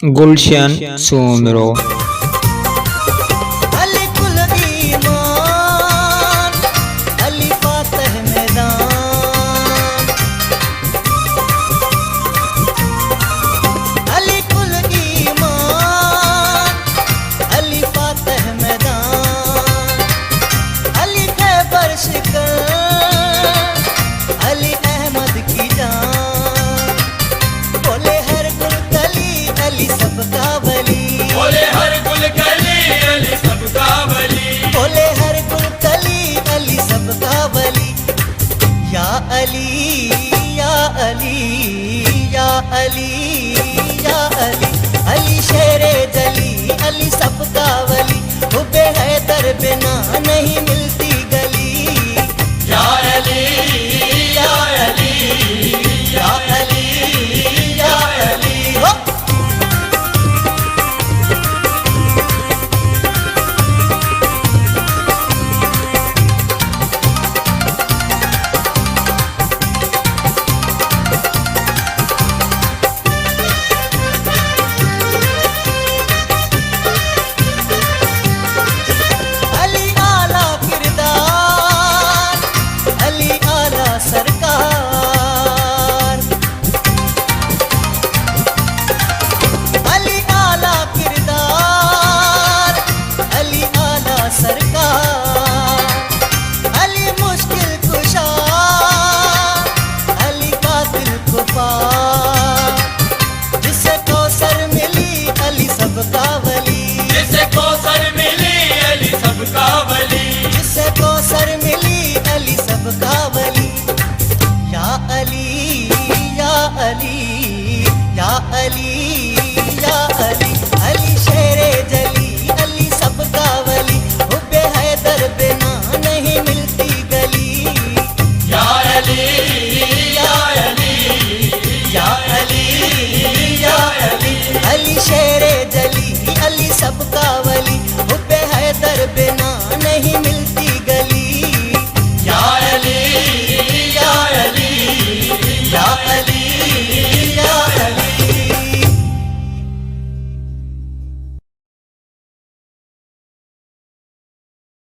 गुलशन सुमरो अली कुल ईमान, अली फातह मैदान, अली कुल ईमान, अली फातह मैदान, अली खैबर शिकर, अली अहमद की जान। बोले हर गुल कली अली सबका वली, बोले हर गुल कली अली सबका वली, बोले हर गुल कली अली सबका वली। या अली या अली या अली या अली, अली शेरे जली अली सबका वली। हुब्बे हैदर बिना नहीं मिलती गली। या अली या अली या अली या अली हो। अली आला किरदार, अली आला सरकार, अली आला किरदार, अली आला सरकार, अली मुश्किल कुशा, अली कातिल कुफार। जिसे कौसर मिली अली सबका वली, जिसे कौसर मिली अली सबका वली, जिसे कौसर मिली अली सबका वली। या अली या अली या अली